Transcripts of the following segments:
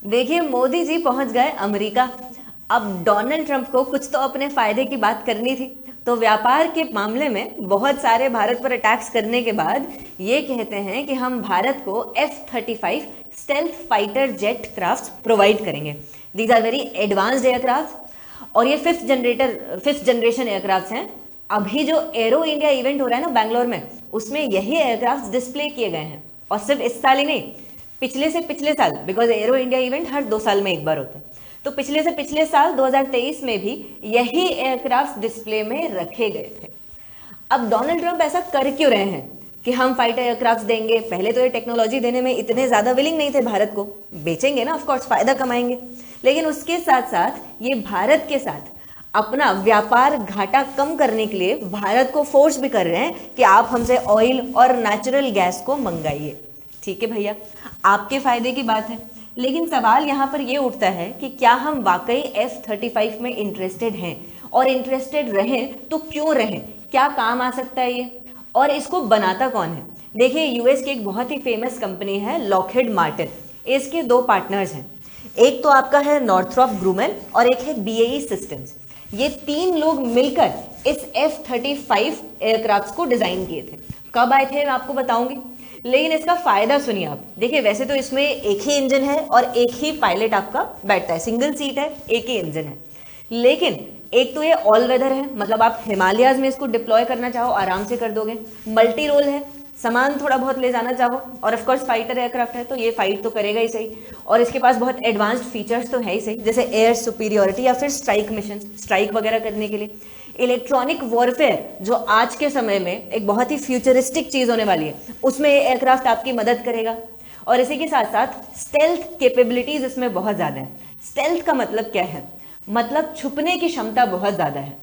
देखिए मोदी जी पहुंच गए अमेरिका। अब डोनाल्ड ट्रंप को कुछ तो अपने फायदे की बात करनी थी, तो व्यापार के मामले में बहुत सारे भारत पर अटैक्स करने के बाद ये कहते हैं कि हम भारत को F-35 stealth fighter jet craft provide करेंगे। These are very advanced aircraft और ये फिफ्थ जनरेशन एयरक्राफ्ट हैं। अभी जो एरो इंडिया इवेंट हो रहा है ना बैंगलोर में, उसमें यही एयरक्राफ्ट डिस्प्ले किए गए हैं। और सिर्फ इस साल ही नहीं, पिछले से पिछले साल, बिकॉज एरो इंडिया इवेंट हर 2 साल में एक बार होता है, तो पिछले से पिछले साल 2023 में भी यही एयरक्राफ्ट डिस्प्ले में रखे गए थे। अब डोनाल्ड ट्रंप ऐसा कर क्यों रहे हैं कि हम फाइटर एयरक्राफ्ट देंगे? पहले तो ये टेक्नोलॉजी देने में इतने ज्यादा विलिंग नहीं थे भारत को, बेचेंगे ना ऑफकोर्स, फायदा कमाएंगे, लेकिन उसके साथ साथ ये भारत के साथ अपना व्यापार घाटा कम करने के लिए भारत को फोर्स भी कर रहे हैं कि आप हमसे ऑयल और नेचुरल गैस को मंगाइए। ठीक है भैया, आपके फायदे की बात है, लेकिन सवाल यहाँ पर ये उठता है कि क्या हम वाकई F-35 में इंटरेस्टेड हैं? और इंटरेस्टेड रहें तो क्यों रहें? क्या काम आ सकता है ये? और इसको बनाता कौन है? देखिए, यूएस की एक बहुत ही फेमस कंपनी है लॉकहीड मार्टिन। इसके 2 पार्टनर्स हैं, एक तो आपका है नॉर्थरॉप ग्रूमन और एक है BAE सिस्टम्स। ये 3 लोग मिलकर इस F-35 एयरक्राफ्ट को डिजाइन किए थे। कब आए थे मैं आपको बताऊंगी, लेकिन इसका फायदा सुनिए आप। देखिए, वैसे तो इसमें एक ही इंजन है और एक ही पायलट आपका बैठता है, सिंगल सीट है, एक ही इंजन है, लेकिन एक तो ये ऑल वेदर है, मतलब आप हिमालयाज में इसको डिप्लॉय करना चाहो आराम से कर दोगे। मल्टी रोल है, सामान थोड़ा बहुत ले जाना चाहो, और ऑफ कोर्स फाइटर एयरक्राफ्ट है तो ये फाइट तो करेगा ही सही, और इसके पास बहुत एडवांस्ड फीचर्स तो है ही सही, जैसे एयर सुपीरियोरिटी या फिर स्ट्राइक मिशन, स्ट्राइक वगैरह करने के लिए। इलेक्ट्रॉनिक वॉरफेयर जो आज के समय में एक बहुत ही फ्यूचरिस्टिक चीज होने वाली है, उसमें ये एयरक्राफ्ट आपकी मदद करेगा। और इसी के साथ साथ स्टेल्थ कैपेबिलिटीज इसमें बहुत ज्यादा है। स्टेल्थ का मतलब क्या है? मतलब छुपने की क्षमता बहुत ज्यादा है।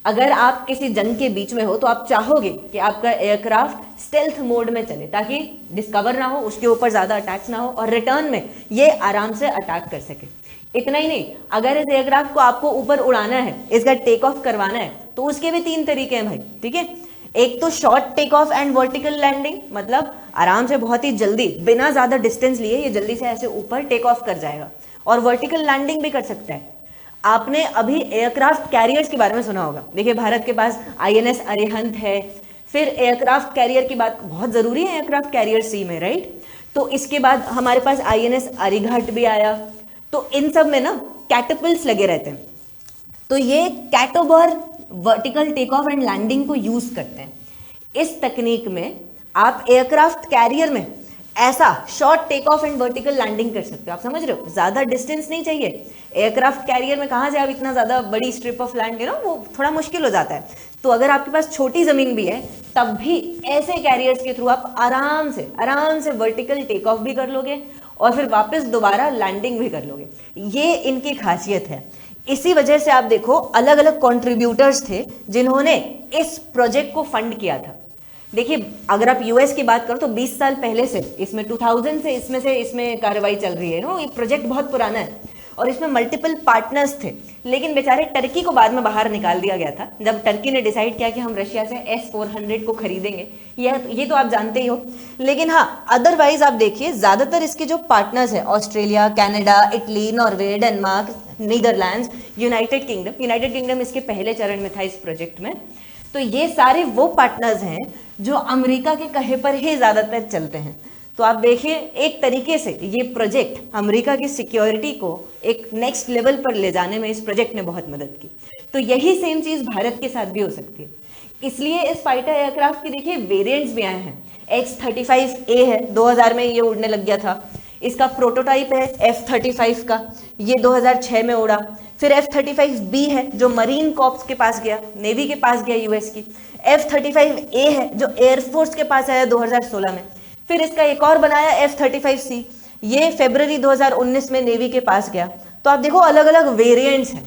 अगर आप किसी जंग के बीच में हो तो आप चाहोगे कि आपका एयरक्राफ्ट स्टेल्थ मोड में चले ताकि डिस्कवर ना हो, उसके ऊपर ज्यादा अटैक्स ना हो, और रिटर्न में ये आराम से अटैक कर सके। इतना ही नहीं, अगर इस एयरक्राफ्ट को आपको ऊपर उड़ाना है, इसका टेक ऑफ करवाना है, तो उसके भी 3 तरीके हैं भाई। ठीक है, एक तो short take off and vertical landing, मतलब आराम से बहुत ही जल्दी बिना ज्यादा डिस्टेंस लिए ये जल्दी से ऐसे ऊपर टेक ऑफ कर जाएगा, और वर्टिकल लैंडिंग भी कर सकता है। आपने अभी एयरक्राफ्ट कैरियर्स के बारे में सुना होगा। देखिए, भारत के पास INS अरिहंत है, फिर एयरक्राफ्ट कैरियर की बात बहुत जरूरी है, एयरक्राफ्ट कैरियर सी में, राइट? तो इसके बाद हमारे पास INS अरिघट भी आया। तो इन सब में ना कैटapults लगे रहते हैं, तो ये कैटोबर vertical take off and landing को यूज करते हैं। इस तकनीक में आप एयरक्राफ्ट कैरियर में ऐसा short take off and vertical landing कर सकते हो। आप समझ रहे हो, ज्यादा डिस्टेंस नहीं चाहिए। एयरक्राफ्ट कैरियर में कहां से आप इतना ज्यादा बड़ी स्ट्रिप ऑफ लैंड, वो थोड़ा मुश्किल हो जाता है। तो अगर आपके पास छोटी जमीन भी है, तब भी ऐसे कैरियर्स के थ्रू आप आराम से वर्टिकल टेक ऑफ भी कर लोगे और फिर वापस दोबारा लैंडिंग भी कर लोगे। ये इनकी खासियत है। इसी वजह से आप देखो, अलग अलग कंट्रीब्यूटर्स थे जिन्होंने इस प्रोजेक्ट को फंड किया था। देखिए, अगर आप यूएस की बात करो तो 20 साल पहले से इसमें 2000 से इसमें कार्रवाई चल रही है। ये प्रोजेक्ट बहुत पुराना है और इसमें मल्टीपल पार्टनर्स थे, लेकिन बेचारे टर्की को बाद में बाहर निकाल दिया गया था जब टर्की ने डिसाइड किया कि हम रशिया से S-400 को खरीदेंगे। ये तो आप जानते ही हो। लेकिन हाँ, अदरवाइज आप देखिए, ज्यादातर इसके जो पार्टनर्स हैं, Australia, Canada, Italy, Norway, Denmark, Netherlands, United kingdom इसके पहले चरण में था इस प्रोजेक्ट में। तो ये सारे वो पार्टनर्स हैं जो अमेरिका के कहे पर ही ज्यादातर चलते हैं। तो आप देखिए, एक तरीके से ये प्रोजेक्ट अमेरिका की सिक्योरिटी को एक नेक्स्ट लेवल पर ले जाने में इस प्रोजेक्ट ने बहुत मदद की। तो यही सेम चीज भारत के साथ भी हो सकती है। इसलिए इस फाइटर एयरक्राफ्ट की देखिए वेरिएंट्स भी आए हैं। X-35A है, 2000 में ये उड़ने लग गया था। इसका प्रोटोटाइप है F-35 का, ये 2006 में उड़ा। फिर F-35B है जो मरीन कॉर्प्स के पास गया, नेवी के पास गया यूएस की। F-35A है जो एयरफोर्स के पास आया 2016 में। फिर इसका एक और बनाया F-35C, ये फरवरी 2019 में नेवी के पास गया। तो आप देखो, अलग अलग वेरिएंट्स हैं।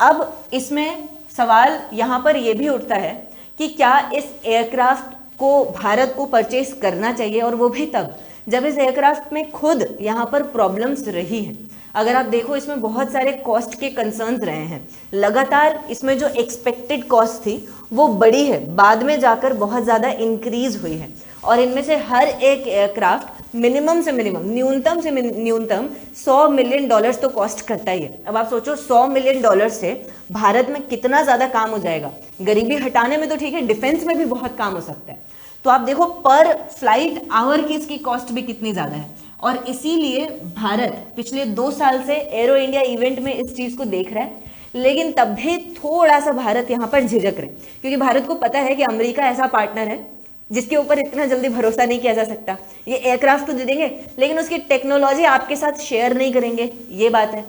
अब इसमें सवाल यहाँ पर यह भी उठता है कि क्या इस एयरक्राफ्ट को भारत को परचेस करना चाहिए, और वो भी तब जब इस एयरक्राफ्ट में खुद यहाँ पर प्रॉब्लम्स रही हैं। अगर आप देखो, इसमें बहुत सारे कॉस्ट के कंसर्न्स रहे हैं। लगातार इसमें जो एक्सपेक्टेड कॉस्ट थी वो बड़ी है, बाद में जाकर बहुत ज़्यादा इंक्रीज हुई है, और इनमें से हर एक एयरक्राफ्ट मिनिमम से मिनिमम, न्यूनतम से न्यूनतम $100 मिलियन तो कॉस्ट करता ही है। अब आप सोचो $100 मिलियन से भारत में कितना ज्यादा काम हो जाएगा। गरीबी हटाने में तो ठीक है, डिफेंस में भी बहुत काम हो सकता है। तो आप देखो पर फ्लाइट आवर की इसकी कॉस्ट भी कितनी ज्यादा है। और इसीलिए भारत पिछले 2 साल से एरो इंडिया इवेंट में इस चीज को देख रहा है, लेकिन तब भी थोड़ा सा भारत यहाँ पर झिझक रहे, क्योंकि भारत को पता है कि अमेरिका ऐसा पार्टनर है जिसके ऊपर इतना जल्दी भरोसा नहीं किया जा सकता। ये एयरक्राफ्ट तो दे देंगे लेकिन उसकी टेक्नोलॉजी आपके साथ शेयर नहीं करेंगे, ये बात है।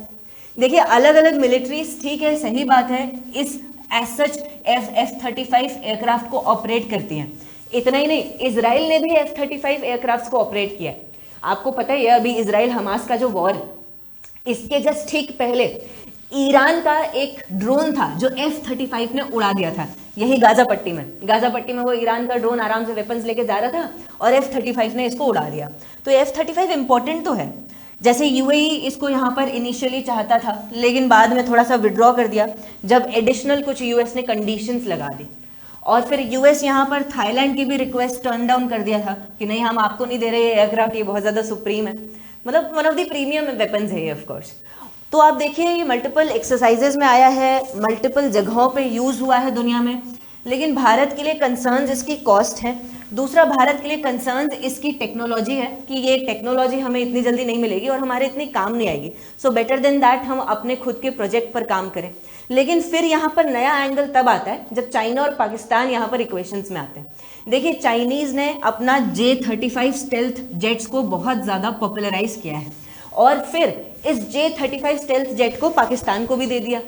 देखिए अलग अलग मिलिट्रीज, ठीक है सही बात है, इस एज सच F-35 एयरक्राफ्ट को ऑपरेट करती हैं। इतना ही नहीं, इजराइल ने भी F-35 एयरक्राफ्ट को ऑपरेट किया है। आपको पता है अभी इजराइल हमास का जो वॉर, इसके जस्ट ठीक पहले ईरान का एक ड्रोन था जो F-35 ने उड़ा दिया था, यही गाजा पट्टी में वो ईरान का ड्रोन आराम से वेपन्स लेके जा रहा था और F-35 ने इसको उड़ा दिया। तो F-35 इंपॉर्टेंट तो है। जैसे यूएई इसको यहाँ पर इनिशियली चाहता था लेकिन बाद में थोड़ा सा विड्रॉ कर दिया जब एडिशनल कुछ यूएस ने कंडीशंस लगा दी। और फिर यूएस यहाँ पर थाईलैंड की भी रिक्वेस्ट टर्न डाउन कर दिया था कि नहीं हम आपको नहीं दे रहे एयरक्राफ्ट, ये बहुत ज़्यादा सुप्रीम है, मतलब one of the premium weapons है ये ऑफ कोर्स। तो आप देखिए ये मल्टीपल एक्सरसाइजेज में आया है, मल्टीपल जगहों पे यूज़ हुआ है दुनिया में, लेकिन भारत के लिए कंसर्न्स इसकी कॉस्ट है। दूसरा भारत के लिए कंसर्न्स इसकी टेक्नोलॉजी है कि ये टेक्नोलॉजी हमें इतनी जल्दी नहीं मिलेगी और हमारे इतनी काम नहीं आएगी। सो बेटर देन दैट हम अपने खुद के प्रोजेक्ट पर काम करें। लेकिन फिर यहाँ पर नया एंगल तब आता है जब चाइना और पाकिस्तान यहाँ पर इक्वेशंस में आते हैं। देखिए चाइनीज ने अपना J-35 स्टेल्थ जेट्स को बहुत ज़्यादा पॉपुलराइज किया है और फिर इस J-35 स्टेल्थ जेट को पाकिस्तान को भी दे दिया।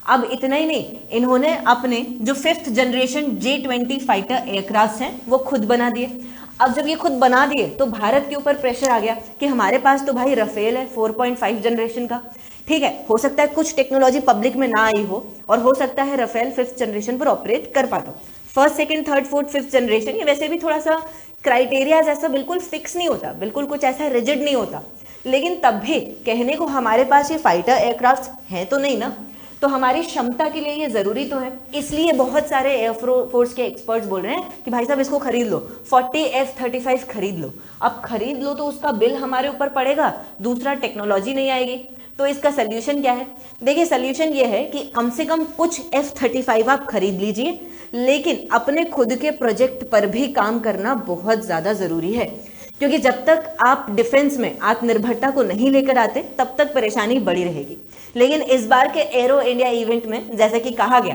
अब इतना ही नहीं, इन्होंने अपने जो 5th generation J-20 fighter aircraft हैं वो खुद बना दिए। अब जब ये खुद बना दिए तो भारत के ऊपर प्रेशर आ गया कि हमारे पास तो भाई रफेल है 4.5 जनरेशन का, ठीक है हो सकता है कुछ टेक्नोलॉजी पब्लिक में ना आई हो और हो सकता है रफेल 5th जनरेशन पर ऑपरेट कर पाता हो। 1st, 2nd, 3rd, 4th, 5th generation ये वैसे भी थोड़ा सा क्राइटेरिया ऐसा बिल्कुल फिक्स नहीं होता, बिल्कुल कुछ ऐसा रिजिड नहीं होता, लेकिन तब भी कहने को हमारे पास ये फाइटर एयरक्राफ्ट हैं तो नहीं ना, तो हमारी क्षमता के लिए ये जरूरी तो है। इसलिए बहुत सारे एयरफोर्स के एक्सपर्ट्स बोल रहे हैं कि भाई साहब इसको खरीद लो, 40 F-35 खरीद लो। अब खरीद लो तो उसका बिल हमारे ऊपर पड़ेगा, दूसरा टेक्नोलॉजी नहीं आएगी। तो इसका सोल्यूशन क्या है? देखिए सोल्यूशन ये है कि कम से कम कुछ F-35 आप खरीद लीजिए, लेकिन अपने खुद के प्रोजेक्ट पर भी काम करना बहुत ज़्यादा ज़रूरी है, क्योंकि जब तक आप डिफेंस में आत्मनिर्भरता को नहीं लेकर आते तब तक परेशानी बढ़ी रहेगी। लेकिन इस बार के एरो इंडिया इवेंट में जैसा कि कहा गया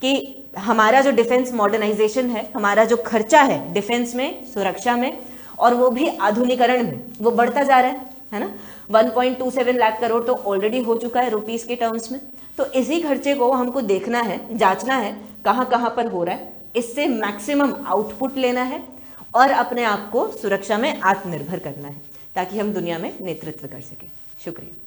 कि हमारा जो डिफेंस मॉडर्नाइजेशन है, हमारा जो खर्चा है डिफेंस में, सुरक्षा में और वो भी आधुनिकरण में, वो बढ़ता जा रहा है ना। 1.27 लाख करोड़ तो ऑलरेडी हो चुका है रुपीस के टर्म्स में। तो इसी खर्चे को हमको देखना है, जांचना है कहाँ कहाँ पर हो रहा है, इससे मैक्सिमम आउटपुट लेना है और अपने आप को सुरक्षा में आत्मनिर्भर करना है ताकि हम दुनिया में नेतृत्व कर सकें। शुक्रिया।